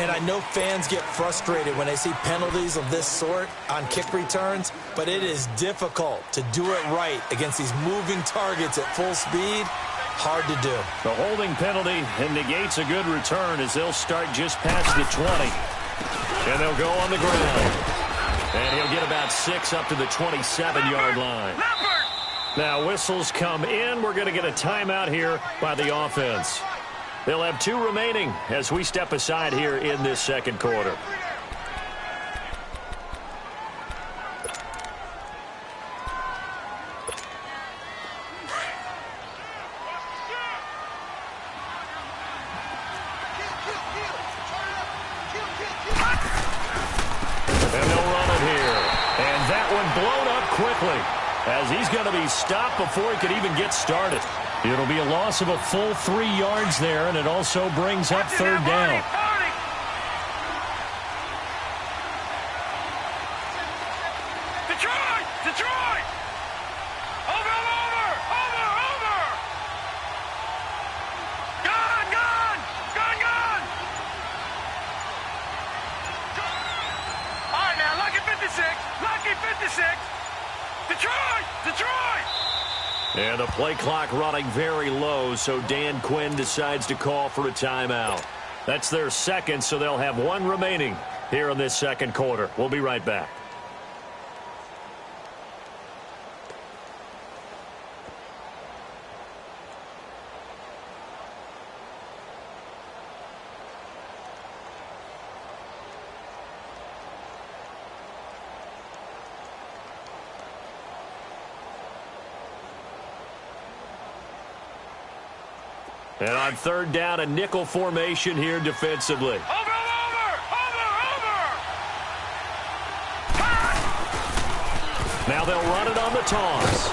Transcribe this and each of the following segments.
And I know fans get frustrated when they see penalties of this sort on kick returns, but it is difficult to do it right against these moving targets at full speed. Hard to do. The holding penalty negates a good return as they'll start just past the 20. And they'll go on the ground. And he'll get about 6 up to the 27-yard line. Now whistles come in. We're going to get a timeout here by the offense. They'll have 2 remaining as we step aside here in this second quarter. And they'll run it here. And that one blown up quickly as he's going to be stopped before he could even get started. It'll be a loss of a full 3 yards there, and it also brings up third down. Detroit! Detroit! Over! Gone! All right, now, lucky 56! Detroit! And the play clock running very low, so Dan Quinn decides to call for a timeout. That's their second, so they'll have 1 remaining here in this second quarter. We'll be right back. And on third down, a nickel formation here defensively. Over! Now they'll run it on the toss.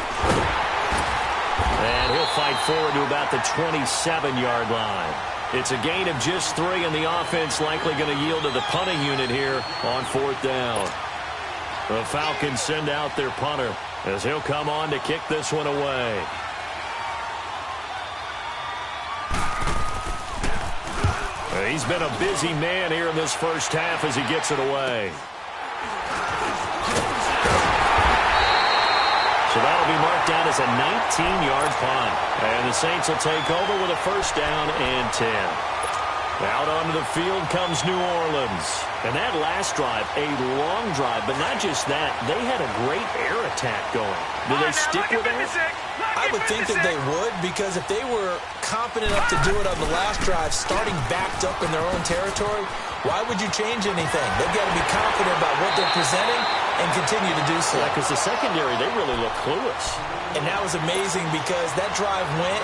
And he'll fight forward to about the 27-yard line. It's a gain of just 3, and the offense likely going to yield to the punting unit here on 4th down. The Falcons send out their punter as he'll come on to kick this one away. He's been a busy man here in this first half as he gets it away. So that'll be marked down as a 19-yard punt. And the Saints will take over with a first down and 10. Out onto the field comes New Orleans. And that last drive, a long drive, but not just that. They had a great air attack going. Do they stick with that? I would think that they would, because if they were confident enough to do it on the last drive, starting backed up in their own territory, why would you change anything? They've got to be confident about what they're presenting and continue to do so. Yeah, because the secondary, they really look clueless. And that was amazing because that drive went,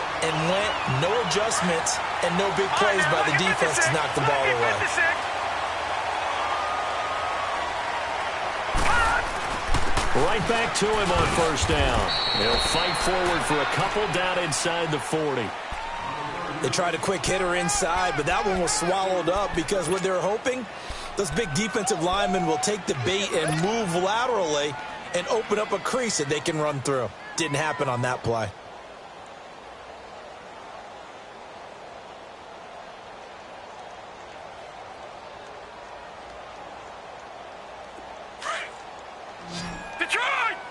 no adjustments, and no big plays by the defense to knock the ball away. Right back to him on first down. They'll fight forward for a couple down inside the 40. They tried a quick hitter inside, but that one was swallowed up because what they're hoping, those big defensive linemen will take the bait and move laterally and open up a crease that they can run through. Didn't happen on that play.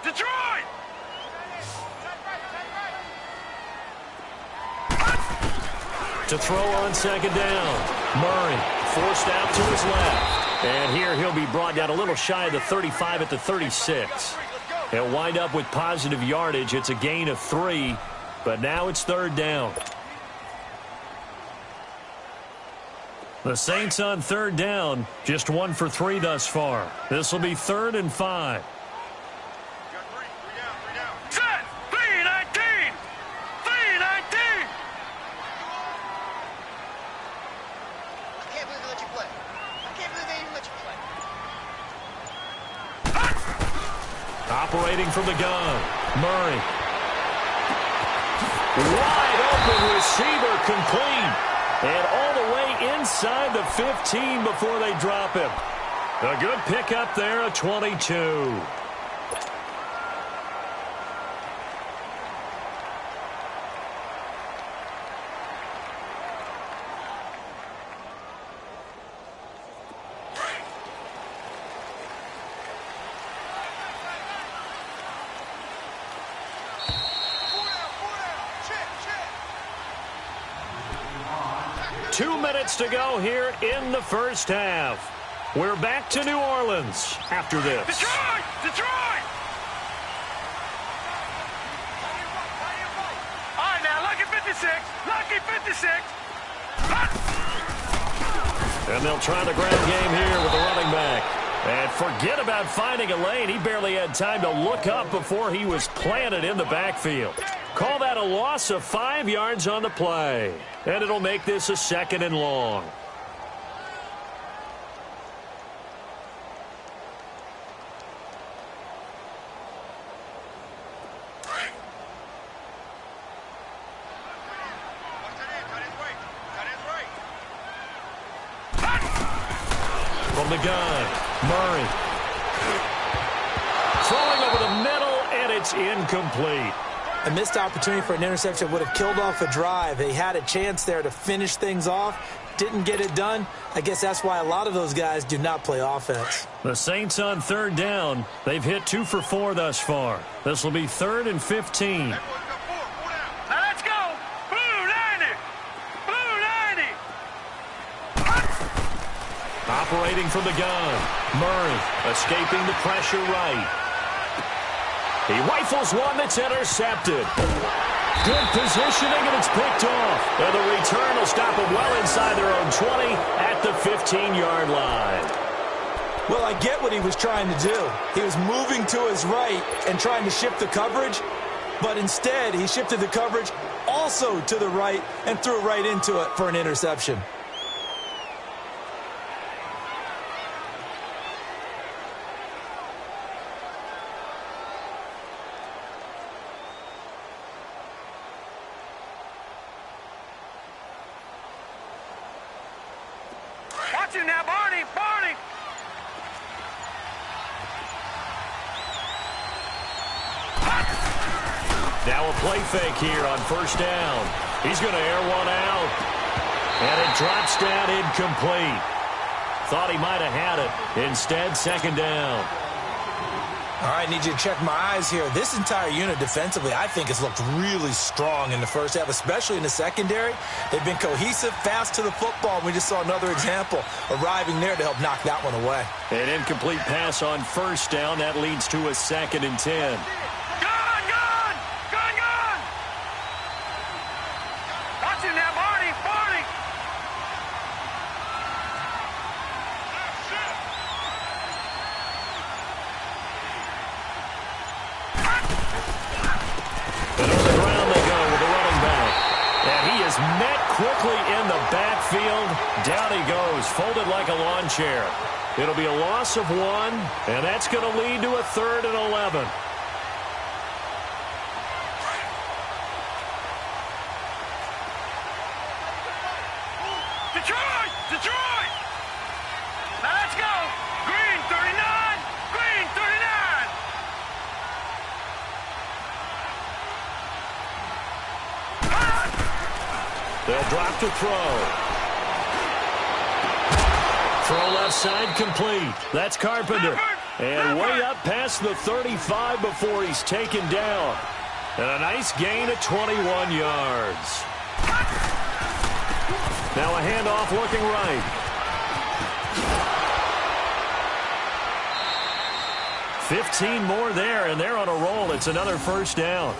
Detroit! To throw on second down. Murray forced out to his left. And here he'll be brought down a little shy of the 35 at the 36. He'll wind up with positive yardage. It's a gain of 3, but now it's third down. The Saints on third down, just 1 for 3 thus far. This will be 3rd and 5. Operating from the gun, Murray. Wide open receiver, complete. And all the way inside the 15 before they drop him. A good pickup there, a 22. 2 minutes to go here in the first half. We're back to New Orleans after this. Detroit! Detroit! All right, now, lucky 56. Lucky 56. And they'll try the ground game here with the running back. And forget about finding a lane. He barely had time to look up before he was planted in the backfield. Call that a loss of 5 yards on the play. And it'll make this a 2nd and long. From the gun, Murray. Throwing over the middle, and it's incomplete. A missed opportunity for an interception would have killed off a drive. They had a chance there to finish things off. Didn't get it done. I guess that's why a lot of those guys do not play offense. The Saints on 3rd down. They've hit 2 for 4 thus far. This will be 3rd and 15. Now let's go. Blue 90. Blue 90. Operating from the gun. Murray escaping the pressure right. He rifles one that's intercepted. Good positioning, and it's picked off. And the return will stop them well inside their own 20 at the 15-yard line. Well, I get what he was trying to do. He was moving to his right and trying to shift the coverage, but instead he shifted the coverage also to the right and threw right into it for an interception. Watch him now, Barney. Barney. Now a play fake here on 1st down. He's going to air one out. And it drops down incomplete. Thought he might have had it. Instead, 2nd down. All right, need you to check my eyes here. This entire unit defensively, I think, has looked really strong in the first half, especially in the secondary. They've been cohesive, fast to the football. We just saw another example arriving there to help knock that one away. An incomplete pass on 1st down. That leads to a 2nd and 10. Gun, gun. Gun, gun. Watch him now, Barney. Barney. And on the ground they go with the running back. And he is met quickly in the backfield. Down he goes, folded like a lawn chair. It'll be a loss of 1, and that's going to lead to a 3rd and 11. Detroit. Detroit. Now let's go. Green 39. Green 39. They'll drop to throw. Throw left side complete. That's Carpenter. And way up past the 35 before he's taken down. And a nice gain of 21 yards. Now a handoff looking right. 15 more there, and they're on a roll. It's another 1st down.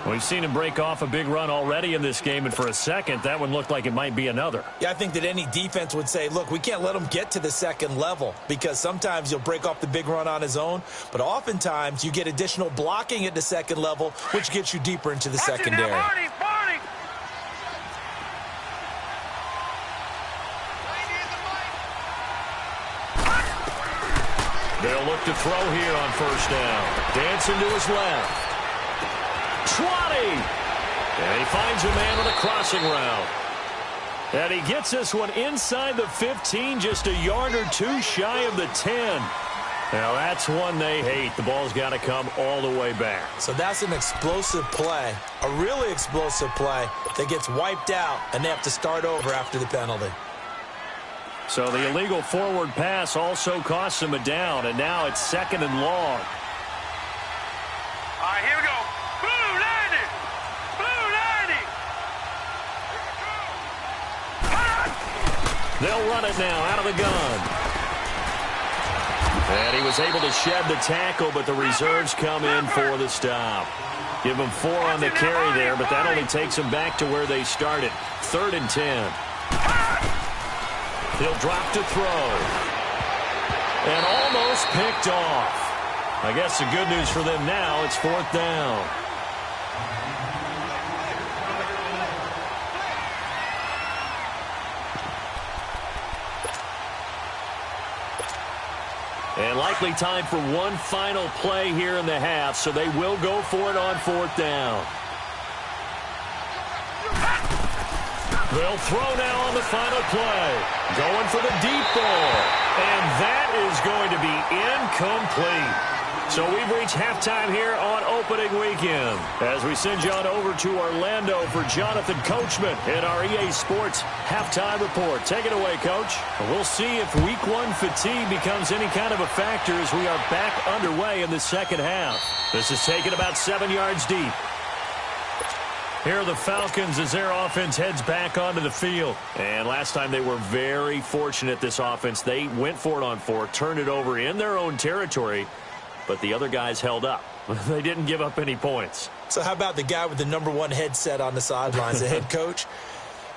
We've seen him break off a big run already in this game, and for a second, that one looked like it might be another. Yeah, I think that any defense would say, look, we can't let him get to the 2nd level because sometimes he'll break off the big run on his own, but oftentimes you get additional blocking at the 2nd level, which gets you deeper into the secondary. Barney. Barney. They'll look to throw here on 1st down. Dancing to his left. 20! And he finds a man on a crossing route. And he gets this one inside the 15, just a yard or 2 shy of the 10. Now that's one they hate. The ball's got to come all the way back. So that's an explosive play, a really explosive play that gets wiped out, and they have to start over after the penalty. So the illegal forward pass also costs him a down, and now it's 2nd and long. All right, here we go. Blue 90. Blue 90. They'll run it now out of the gun. And he was able to shed the tackle, but the reserves come in for the stop. Give him 4 on the carry there, but that only takes them back to where they started. 3rd and 10. He'll drop to throw. And almost picked off. I guess the good news for them now, it's 4th down. And likely time for one final play here in the half, so they will go for it on 4th down. They'll throw now on the final play. Going for the deep ball. And that is going to be incomplete. So we've reached halftime here on opening weekend. As we send you on over to Orlando for Jonathan Coachman in our EA Sports halftime report. Take it away, Coach. We'll see if week 1 fatigue becomes any kind of a factor as we are back underway in the second half. This is taken about 7 yards deep. Here are the Falcons as their offense heads back onto the field. And last time they were very fortunate, this offense. They went for it on 4, turned it over in their own territory, but the other guys held up. They didn't give up any points. So how about the guy with the #1 headset on the sidelines, the head coach?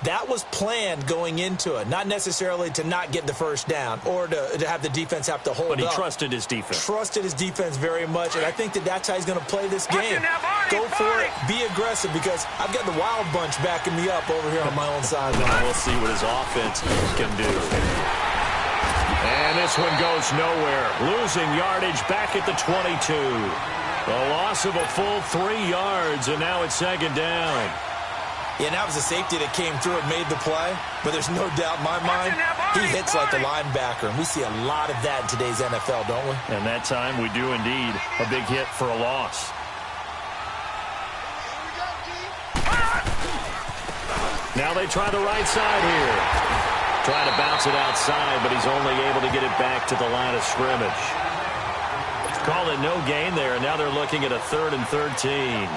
That was planned going into it, not necessarily to not get the first down or to have the defense have to hold up. But he trusted his defense. Trusted his defense very much, and I think that's how he's going to play this game. Go for it, be aggressive, because I've got the wild bunch backing me up over here on my own sideline. We'll see what his offense can do. And this one goes nowhere. Losing yardage back at the 22. A loss of a full 3 yards, and now it's 2nd down. Yeah, and that was a safety that came through and made the play. But there's no doubt in my mind, he hits like a linebacker. And we see a lot of that in today's NFL, don't we? And that time we do indeed. A big hit for a loss. Now they try the right side here. Trying to bounce it outside, but he's only able to get it back to the line of scrimmage. Call it no gain there, and now they're looking at a 3rd and 13.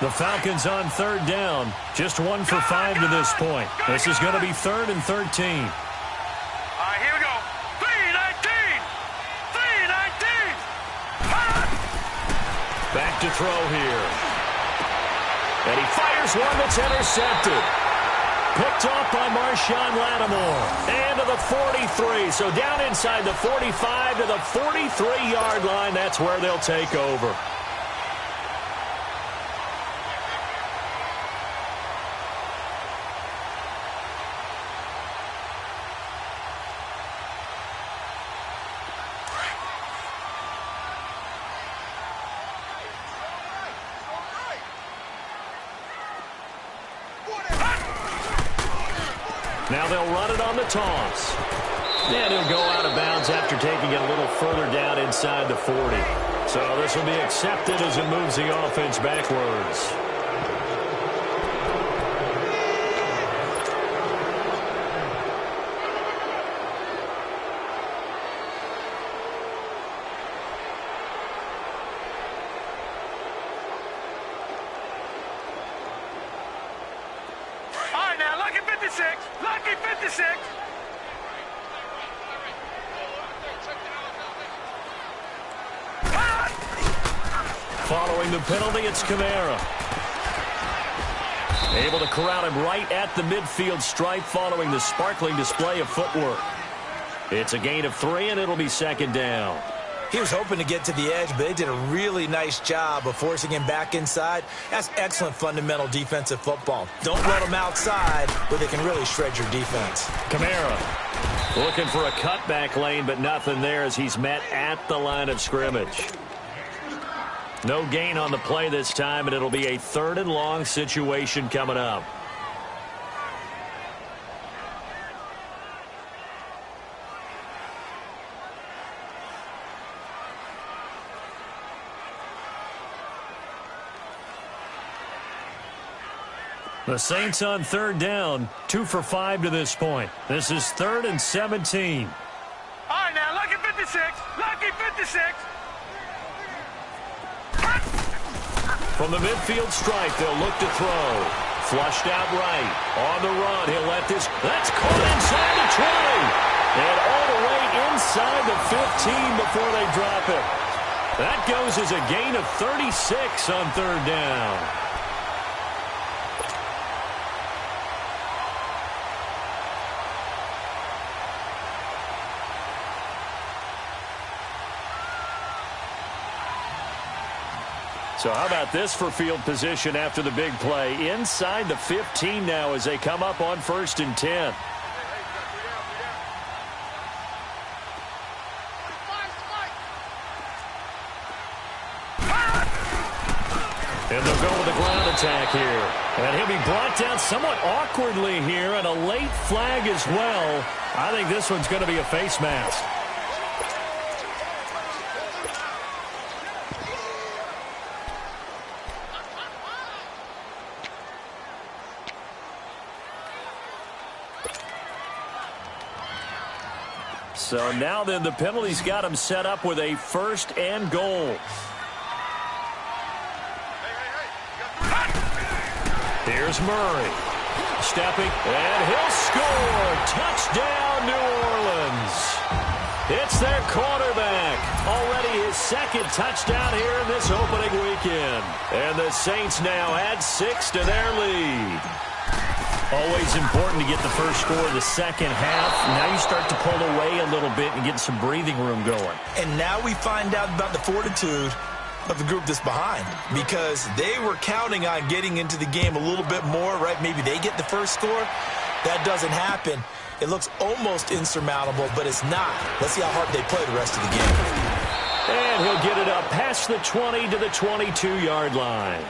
The Falcons on 3rd down. Just 1 for 5 to this point. This is going to be 3rd and 13. All right, here we go. 3-19. 3-19. Back to throw here. And he fires one that's intercepted. Picked off by Marshawn Lattimore. And to the 43. So down inside the 45 to the 43-yard line. That's where they'll take over. Now they'll run it on the toss. And he'll go out of bounds after taking it a little further down inside the 40. So this will be accepted as it moves the offense backwards. Lucky 56. Following the penalty, it's Kamara. Able to corral him right at the midfield stripe following the sparkling display of footwork. It's a gain of 3, and it'll be 2nd down. He was hoping to get to the edge, but they did a really nice job of forcing him back inside. That's excellent fundamental defensive football. Don't let them outside where they can really shred your defense. Kamara looking for a cutback lane, but nothing there as he's met at the line of scrimmage. No gain on the play this time, and it'll be a 3rd and long situation coming up. The Saints on 3rd down, 2 for 5 to this point. This is 3rd and 17. All right, now, lucky 56. Lucky 56. From the midfield stripe, they'll look to throw. Flushed out right. On the run, he'll let this. That's caught inside the 20. And all the way inside the 15 before they drop it. That goes as a gain of 36 on third down. So how about this for field position after the big play? Inside the 15 now as they come up on 1st and 10. And they'll go with the ground attack here. And he'll be brought down somewhat awkwardly here, and a late flag as well. I think this one's going to be a face mask. So now then the penalty's got him set up with a 1st and goal. Here's Murray. Stepping, and he'll score. Touchdown, New Orleans. It's their quarterback. Already his 2nd touchdown here in this opening weekend. And the Saints now add 6 to their lead. Always important to get the first score of the second half. Now you start to pull away a little bit and get some breathing room going. And now we find out about the fortitude of the group that's behind, because they were counting on getting into the game a little bit more, right? Maybe they get the first score. That doesn't happen. It looks almost insurmountable, but it's not. Let's see how hard they play the rest of the game. And he'll get it up past the 20 to the 22-yard line.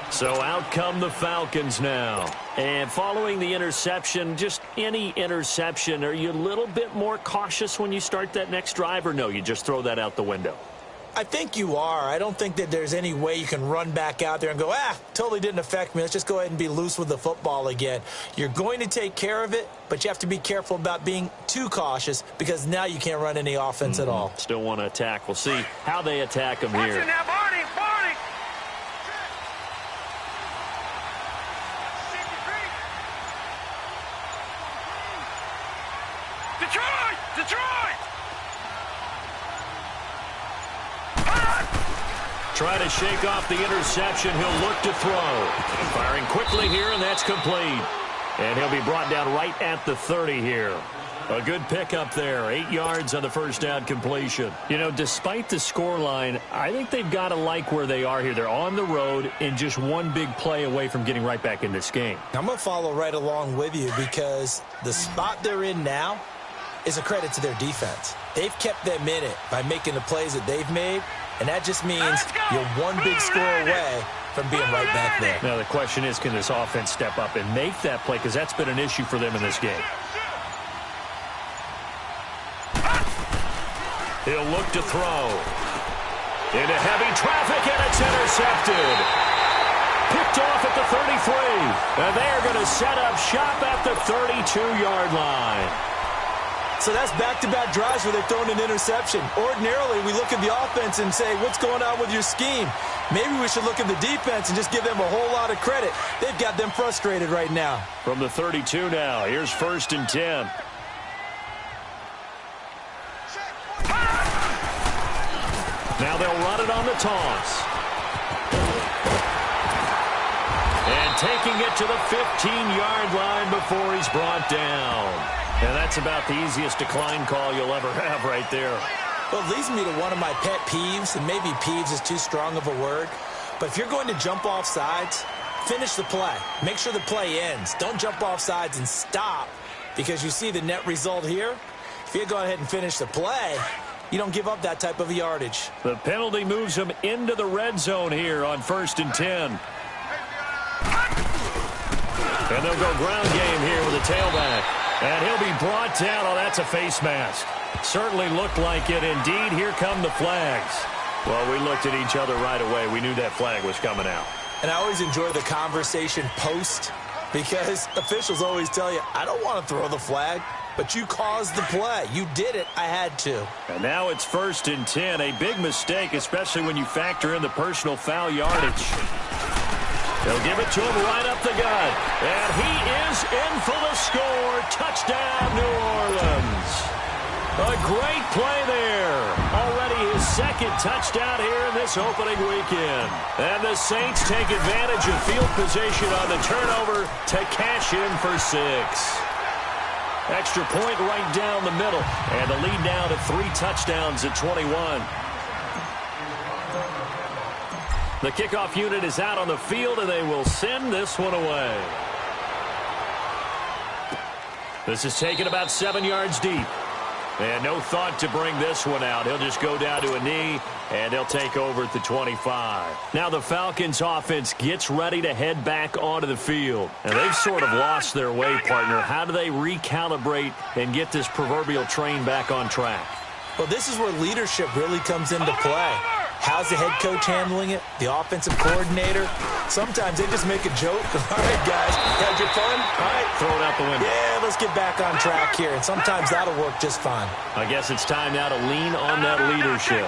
So out come the Falcons now. And following the interception, just any interception, are you a little bit more cautious when you start that next drive, or no, you just throw that out the window? I think you are. I don't think that there's any way you can run back out there and go, totally didn't affect me. Let's just go ahead and be loose with the football again. You're going to take care of it, but you have to be careful about being too cautious, because now you can't run any offense at all. Still want to attack. We'll see how they attack them here. Now, Barney, Barney. Detroit! Detroit! Try to shake off the interception. He'll look to throw. Firing quickly here, and that's complete. And he'll be brought down right at the 30 here. A good pickup there. 8 yards on the first down completion. You know, despite the scoreline, I think they've got to like where they are here. They're on the road and just one big play away from getting right back in this game. I'm going to follow right along with you, because the spot they're in now is a credit to their defense. They've kept them in it by making the plays that they've made, and that just means you're one big score away from being right back there. Now the question is, can this offense step up and make that play, because that's been an issue for them in this game. He'll look to throw. Into heavy traffic, and it's intercepted. Picked off at the 33. And they're going to set up shop at the 32-yard line. So that's back-to-back drives where they've thrown an interception. Ordinarily, we look at the offense and say, what's going on with your scheme? Maybe we should look at the defense and just give them a whole lot of credit. They've got them frustrated right now. From the 32 now, here's 1st and 10. Now they'll run it on the toss. And taking it to the 15-yard line before he's brought down. And that's about the easiest decline call you'll ever have right there. Well, it leads me to one of my pet peeves, and maybe peeves is too strong of a word. But if you're going to jump off sides, finish the play. Make sure the play ends. Don't jump off sides and stop, because you see the net result here. If you go ahead and finish the play, you don't give up that type of yardage. The penalty moves him into the red zone here on 1st and 10. And they'll go ground game here with a tailback. And he'll be brought down. Oh, that's a face mask. Certainly looked like it. Indeed, here come the flags. Well, we looked at each other right away. We knew that flag was coming out. And I always enjoy the conversation post, because officials always tell you, I don't want to throw the flag, but you caused the play. You did it. I had to. And now it's 1st and 10. A big mistake, especially when you factor in the personal foul yardage. They'll give it to him right up the gut. And he is in for the score. Touchdown, New Orleans. A great play there. Already his second touchdown here in this opening weekend. And the Saints take advantage of field position on the turnover to cash in for 6. Extra point right down the middle. And the lead now to 3 touchdowns at 21. The kickoff unit is out on the field, and they will send this one away. This is taken about 7 yards deep. And no thought to bring this one out. He'll just go down to a knee, and he'll take over at the 25. Now the Falcons offense gets ready to head back onto the field. And they've sort of lost their way, partner. How do they recalibrate and get this proverbial train back on track? Well, this is where leadership really comes into play. How's the head coach handling it? The offensive coordinator? Sometimes they just make a joke. All right, guys, had your fun? All right. Throw it out the window. Yeah, let's get back on track here. And sometimes that'll work just fine. I guess it's time now to lean on that leadership.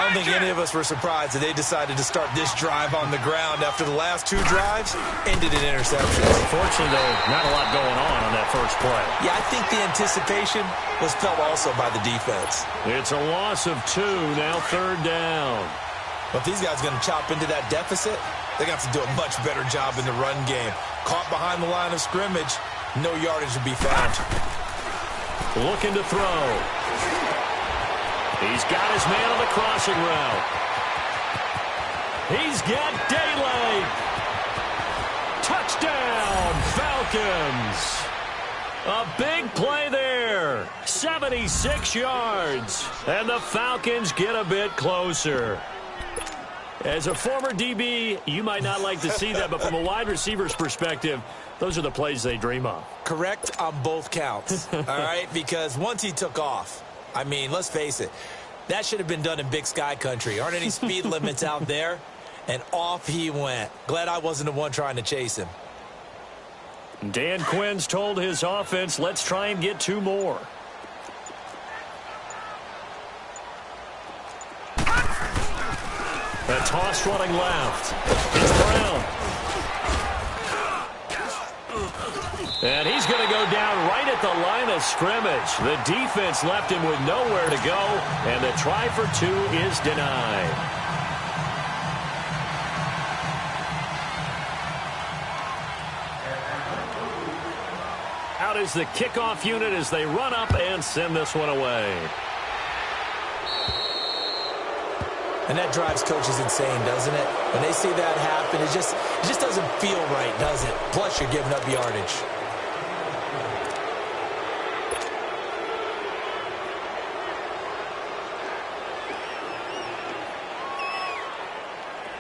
I don't think any of us were surprised that they decided to start this drive on the ground after the last 2 drives ended in interceptions. Unfortunately, though, not a lot going on that first play. Yeah, I think the anticipation was felt also by the defense. It's a loss of 2, now 3rd down. But if these guys are going to chop into that deficit, they got to do a much better job in the run game. Caught behind the line of scrimmage, no yardage to be found. Looking to throw. He's got his man on the crossing route. He's got daylight. Touchdown, Falcons. A big play there. 76 yards. And the Falcons get a bit closer. As a former DB, you might not like to see that, but from a wide receiver's perspective, those are the plays they dream of. Correct on both counts, all right? Because once he took off, I mean, let's face it, that should have been done in Big Sky Country. Aren't any speed limits out there? And off he went. Glad I wasn't the one trying to chase him. Dan Quinn's told his offense, let's try and get 2 more. A toss running left. It's Brown. And he's going to go down right at the line of scrimmage. The defense left him with nowhere to go, and the try for 2 is denied. Out is the kickoff unit as they run up and send this one away. And that drives coaches insane, doesn't it? When they see that happen, it just doesn't feel right, does it? Plus, you're giving up yardage.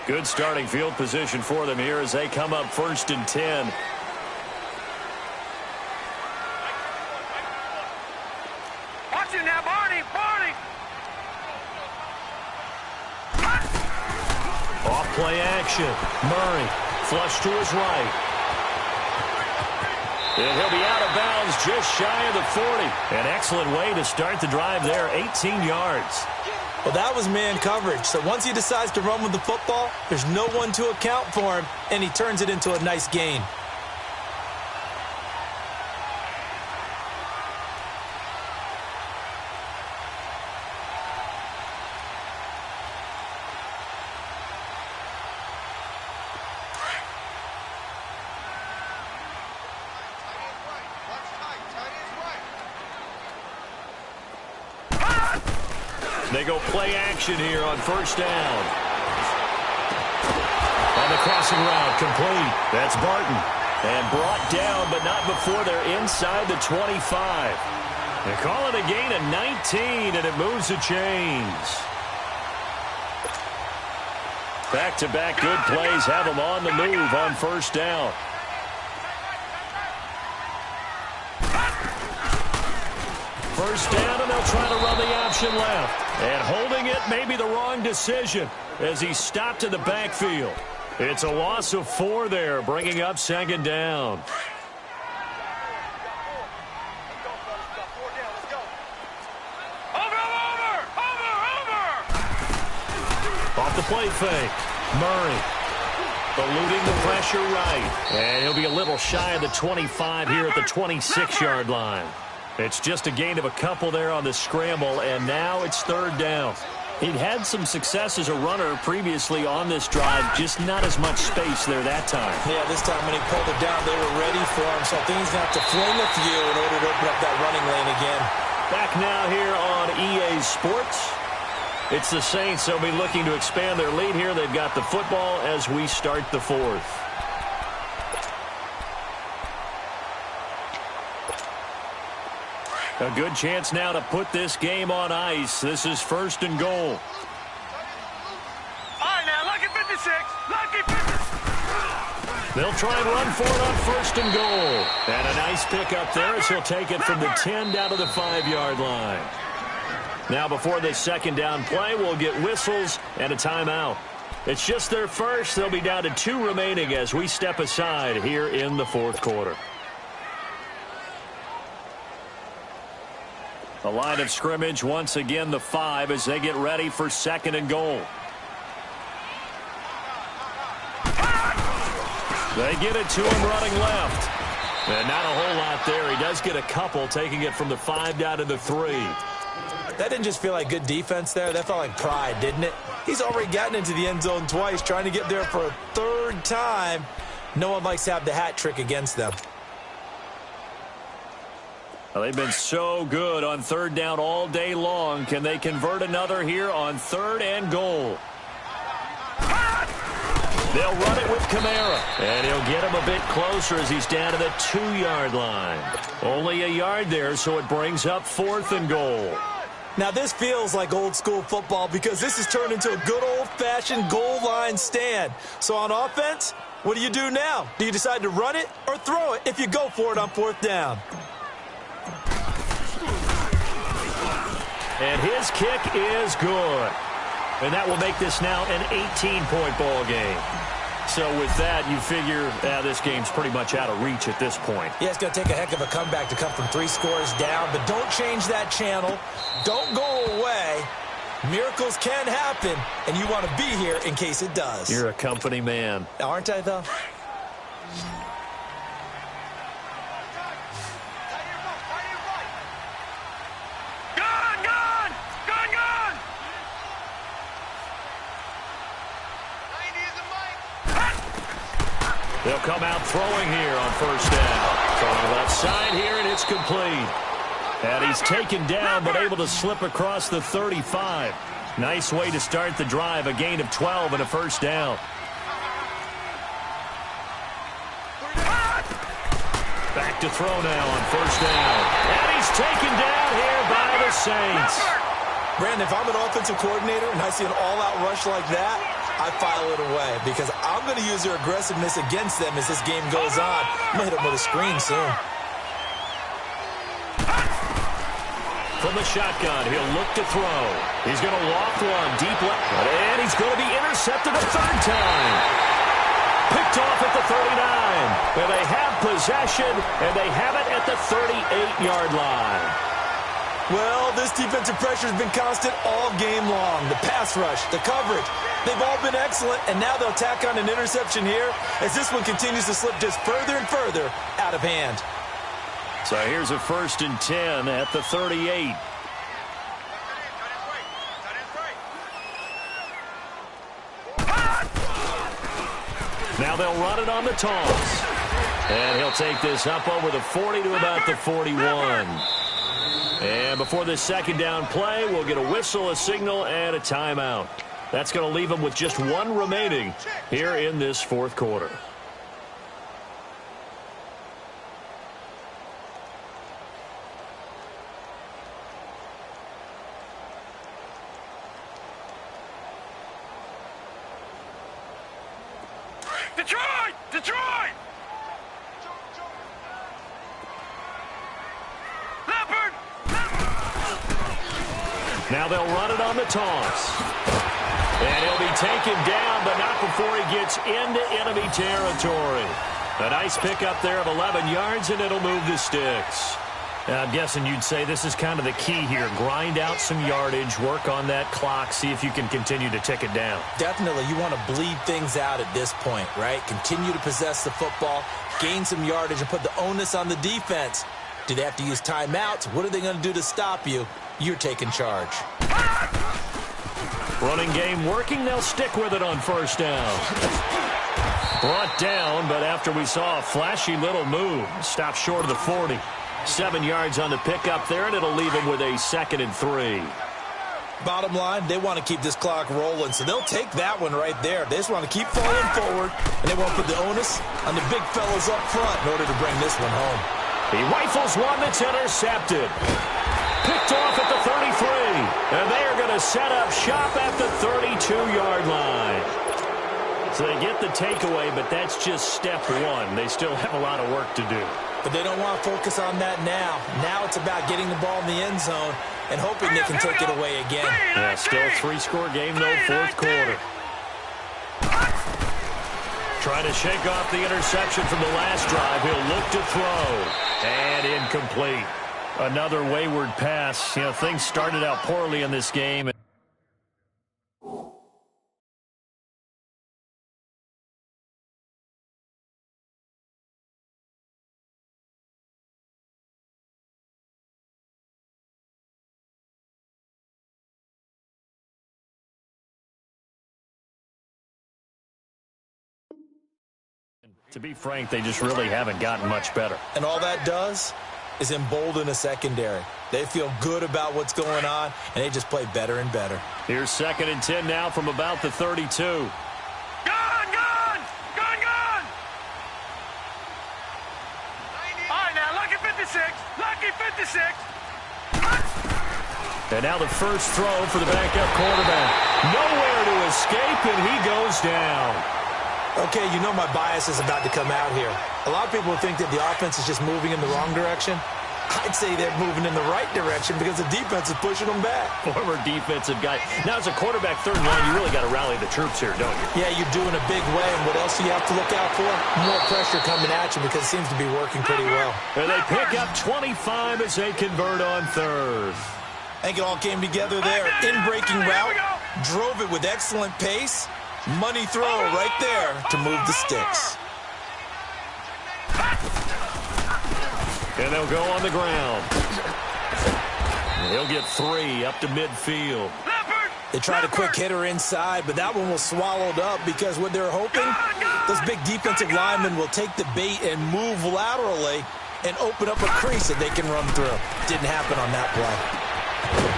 Good starting field position for them here as they come up 1st and 10. Watch it now, Barney! Barney! Off-play action. Murray, flush to his right. And he'll be out of bounds just shy of the 40. An excellent way to start the drive there, 18 yards. Well, that was man coverage. So once he decides to run with the football, there's no one to account for him, and he turns it into a nice gain. They go play action here on 1st down. On the crossing route, complete. That's Barton. And brought down, but not before they're inside the 25. They call it a gain of 19, and it moves the chains. Back-to-back good plays have them on the move on 1st down. First down, and they'll try to run the option left. And holding it may be the wrong decision as he stopped in the backfield. It's a loss of 4 there, bringing up 2nd down. Over! Off the play fake. Murray. eluding the pressure right. And he'll be a little shy of the 25 here at the 26-yard line. It's just a gain of a couple there on the scramble, and now it's third down. He'd had some success as a runner previously on this drive, just not as much space there that time. Yeah, this time when he pulled it down, they were ready for him, so I think he's going to have to fling a few in order to open up that running lane again. Back now here on EA Sports. It's the Saints. They'll be looking to expand their lead here. They've got the football as we start the fourth. A good chance now to put this game on ice. This is first and goal. All right, now, lucky 56. Lucky 56. They'll try and run for it on first and goal. And a nice pickup there as he'll take it from the 10 down to the 5-yard line. Now before this second down play, we'll get whistles and a timeout. It's just their first. They'll be down to 2 remaining as we step aside here in the fourth quarter. The line of scrimmage, once again, the 5 as they get ready for second and goal. They get it to him running left. And not a whole lot there. He does get a couple, taking it from the 5 down to the 3. That didn't just feel like good defense there. That felt like pride, didn't it? He's already gotten into the end zone twice, trying to get there for a third time. No one likes to have the hat trick against them. Well, they've been so good on third down all day long. Can they convert another here on third and goal? They'll run it with Kamara. And he'll get him a bit closer as he's down to the 2-yard line. Only a yard there, so it brings up fourth and goal. Now, this feels like old-school football because this has turned into a good old-fashioned goal line stand. So on offense, what do you do now? Do you decide to run it or throw it if you go for it on fourth down? And his kick is good. And that will make this now an 18-point ball game. So with that, you figure this game's pretty much out of reach at this point. Yeah, it's going to take a heck of a comeback to come from 3 scores down, but don't change that channel. Don't go away. Miracles can happen, and you want to be here in case it does. You're a company man. Aren't I, though? They'll come out throwing here on first down. Throwing left side here, and it's complete. And he's taken down, but able to slip across the 35. Nice way to start the drive, a gain of 12 and a first down. Back to throw now on first down. And he's taken down here by the Saints. Brandon, if I'm an offensive coordinator and I see an all-out rush like that, I file it away because I'm going to use their aggressiveness against them as this game goes on. I'm going to hit them with a screen soon. From the shotgun, he'll look to throw. He's going to loft one deep left. And he's going to be intercepted a third time. Picked off at the 39. And they have possession, and they have it at the 38-yard line. Well, this defensive pressure has been constant all game long. The pass rush, the coverage, they've all been excellent, and now they'll tack on an interception here as this one continues to slip just further and further out of hand. So here's a first and 10 at the 38. Now they'll run it on the toss. And he'll take this up over the 40 to about the 41. And before this second down play, we'll get a whistle, a signal, and a timeout. That's going to leave them with just 1 remaining here in this fourth quarter. Detroit! Detroit! Leopard! Now they'll run it on the toss. And he'll be taken down, but not before he gets into enemy territory. A nice pickup there of 11 yards, and it'll move the sticks. I'm guessing you'd say this is kind of the key here. Grind out some yardage, work on that clock, see if you can continue to tick it down. Definitely. You want to bleed things out at this point, right? Continue to possess the football, gain some yardage, and put the onus on the defense. Do they have to use timeouts? What are they going to do to stop you? You're taking charge. Running game working. They'll stick with it on first down. Brought down, but after we saw a flashy little move, stopped short of the 40. 7 yards on the pickup there, and it'll leave him with a 2nd and 3. Bottom line, they want to keep this clock rolling, so they'll take that one right there. They just want to keep falling forward, and they won't put the onus on the big fellas up front in order to bring this one home. He rifles one that's intercepted. Picked off at the 33, and they are going to set up shop at the 32-yard line. So they get the takeaway, but that's just step one. They still have a lot of work to do. But they don't want to focus on that now. Now it's about getting the ball in the end zone and hoping they can take it away again. Yeah, still a 3-score game, though, 4th quarter. Trying to shake off the interception from the last drive. He'll look to throw. And incomplete. Another wayward pass. You know, things started out poorly in this game. To be frank, they just really haven't gotten much better. And all that does is embolden a secondary. They feel good about what's going on, and they just play better and better. Here's 2nd and 10 now from about the 32. Gone! Gone! Gone, gone! All right, now, lucky 56. Lucky 56. And now the first throw for the backup quarterback. Nowhere to escape, and he goes down. Okay, you know my bias is about to come out here. A lot of people think that the offense is just moving in the wrong direction. I'd say they're moving in the right direction because the defense is pushing them back. Former defensive guy. Now, as a quarterback, 3rd and 1, you really got to rally the troops here, don't you? Yeah, you're doing a big way, and what else do you have to look out for? More pressure coming at you because it seems to be working pretty well. And they pick up 25 as they convert on 3rd. I think it all came together there. In-breaking route, drove it with excellent pace. Money throw right there to move the sticks. And they'll go on the ground. And he'll get 3 up to midfield. They tried a quick hitter inside, but that one was swallowed up because what they're hoping, those big defensive linemen will take the bait and move laterally and open up a crease that they can run through. Didn't happen on that play.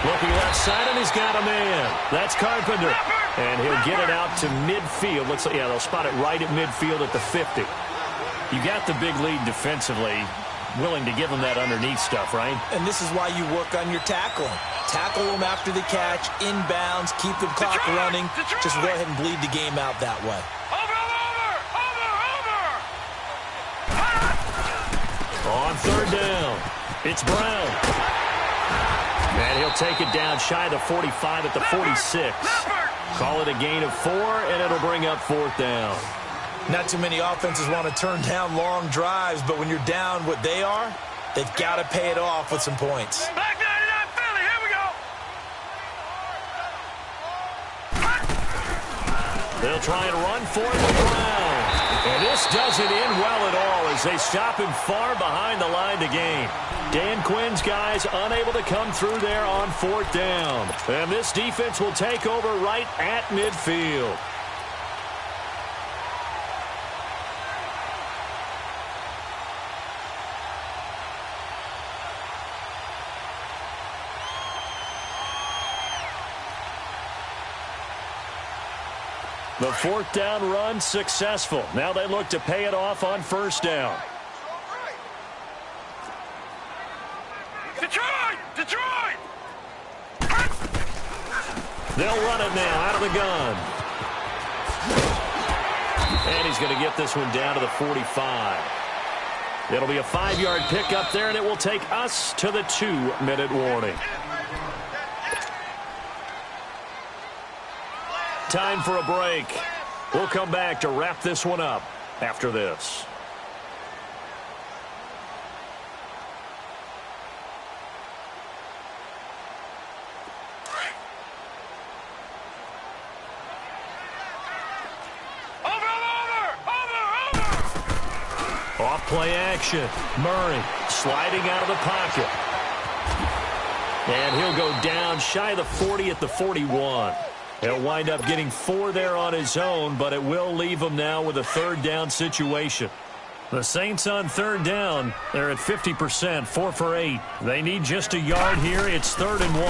Looking left side, and he's got a man. That's Carpenter. And he'll get it out to midfield. Looks like, yeah, they'll spot it right at midfield at the 50. You got the big lead defensively, willing to give them that underneath stuff, right? And this is why you work on your tackling. Tackle them after the catch, inbounds, keep the clock running. Just go ahead and bleed the game out that way. On 3rd down, it's Brown. And he'll take it down shy of the 45 at the 46. Call it a gain of 4, and it'll bring up 4th down. Not too many offenses want to turn down long drives, but when you're down what they are, they've got to pay it off with some points. Back 99 Philly, here we go. They'll try and run for it with Brown. And this doesn't end well at all as they stop him far behind the line to gain. Dan Quinn's guys unable to come through there on 4th down. And this defense will take over right at midfield. The 4th down run successful. Now they look to pay it off on 1st down. Detroit! Detroit! They'll run it now out of the gun. And he's going to get this one down to the 45. It'll be a 5-yard pickup there, and it will take us to the 2-minute warning. Time for a break. We'll come back to wrap this one up after this. Off play action. Murray sliding out of the pocket. And he'll go down shy of the 40 at the 41. He'll wind up getting 4 there on his own, but it will leave him now with a third down situation. The Saints on third down. They're at 50%, 4 for 8. They need just a yard here. It's 3rd and 1.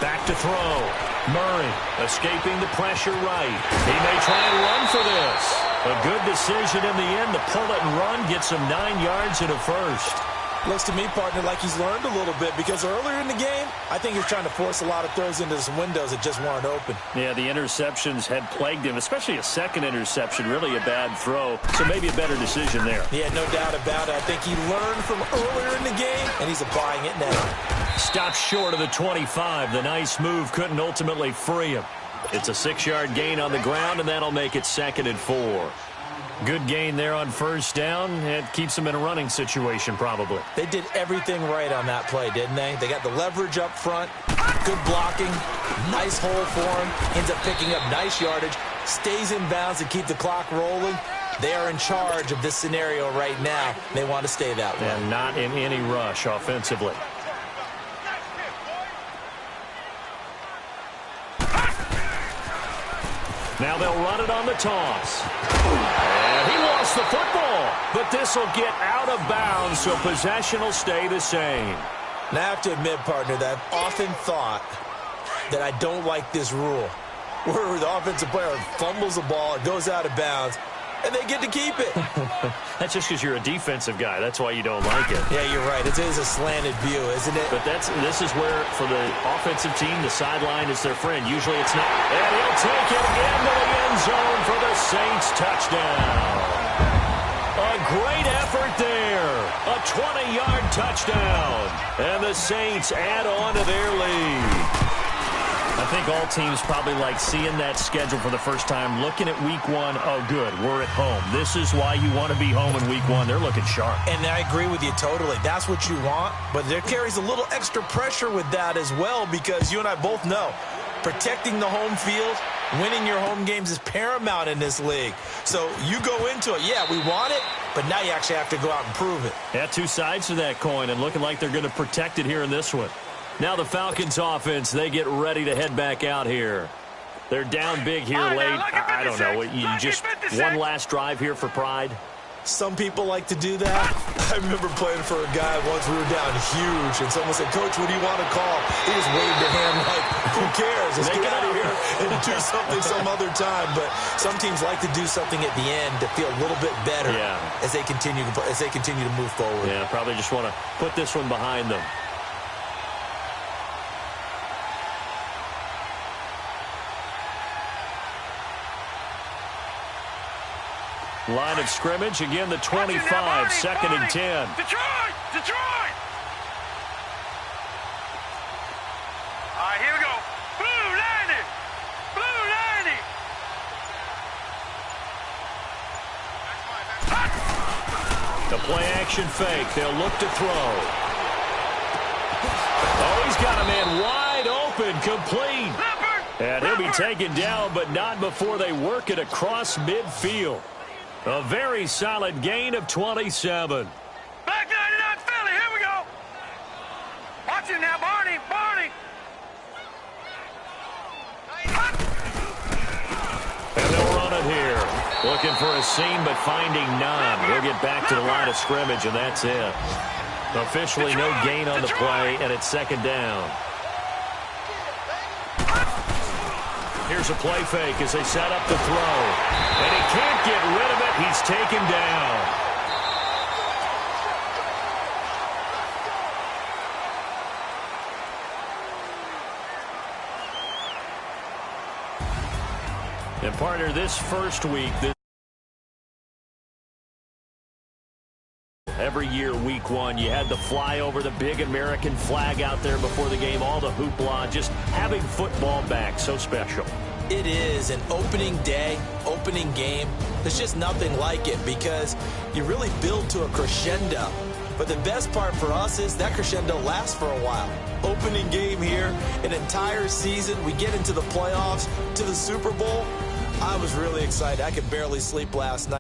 Back to throw. Murray escaping the pressure right. He may try and run for this. A good decision in the end to pull it and run. Gets him 9 yards and a first. Looks to me, partner, like he's learned a little bit because earlier in the game, I think he's trying to force a lot of throws into some windows that just weren't open. Yeah, the interceptions had plagued him, especially a second interception, really a bad throw. So maybe a better decision there. Yeah, no doubt about it. I think he learned from earlier in the game, and he's applying it now. Stopped short of the 25. The nice move couldn't ultimately free him. It's a 6-yard gain on the ground, and that'll make it 2nd and 4. Good gain there on first down. It keeps them in a running situation, probably. They did everything right on that play, didn't they? They got the leverage up front, good blocking, nice hole for him, ends up picking up nice yardage, stays in bounds to keep the clock rolling. They are in charge of this scenario right now. They want to stay that way. And not in any rush offensively. Now they'll run it on the toss. And he lost the football. But this will get out of bounds, so possession will stay the same. Now, I have to admit, partner, that I've often thought that I don't like this rule, where the offensive player fumbles the ball, it goes out of bounds, and they get to keep it. That's just because you're a defensive guy. That's why you don't like it. Yeah, you're right. It is a slanted view, isn't it? But this is where, for the offensive team, the sideline is their friend. Usually it's not. And he'll take it into the end zone for the Saints touchdown. A great effort there. A 20-yard touchdown. And the Saints add on to their lead. I think all teams probably like seeing that schedule for the first time, looking at week 1. Oh, good, we're at home. This is why you want to be home in week 1. They're looking sharp. And I agree with you totally. That's what you want, but there carries a little extra pressure with that as well because you and I both know protecting the home field, winning your home games is paramount in this league. So you go into it, yeah, we want it, but now you actually have to go out and prove it. Yeah, 2 sides to that coin, and looking like they're going to protect it here in this one. Now the Falcons offense, they get ready to head back out here. They're down big here late. I don't know. You just one last drive here for pride. Some people like to do that. I remember playing for a guy once. We were down huge, and someone said, "Coach, what do you want to call?" He just waved a hand like, "Who cares? Let's get out of here and do something some other time." But some teams like to do something at the end to feel a little bit better as they continue to move forward. Yeah, probably just want to put this one behind them. Line of scrimmage, again the 25, 2nd and 10. Detroit! Detroit! All right, here we go. Blue 90! Blue 90! The play action fake. They'll look to throw. Oh, he's got a man wide open, complete. And he'll be taken down, but not before they work it across midfield. A very solid gain of 27. Back 99 Philly, here we go. Watch it now, Barney, Barney. And they'll run it here. Looking for a seam, but finding none. We'll get back to the line of scrimmage, and that's it. Officially no gain on the play, and it's 2nd down. Here's a play fake as they set up the throw. And he can't get rid of it. He's taken down. And partner, this first week, every year, week 1, you had the flyover, the big American flag out there before the game, all the hoopla, just having football back, so special. It is an opening day, opening game. There's just nothing like it because you really build to a crescendo. But the best part for us is that crescendo lasts for a while. Opening game here, an entire season. We get into the playoffs, to the Super Bowl. I was really excited. I could barely sleep last night.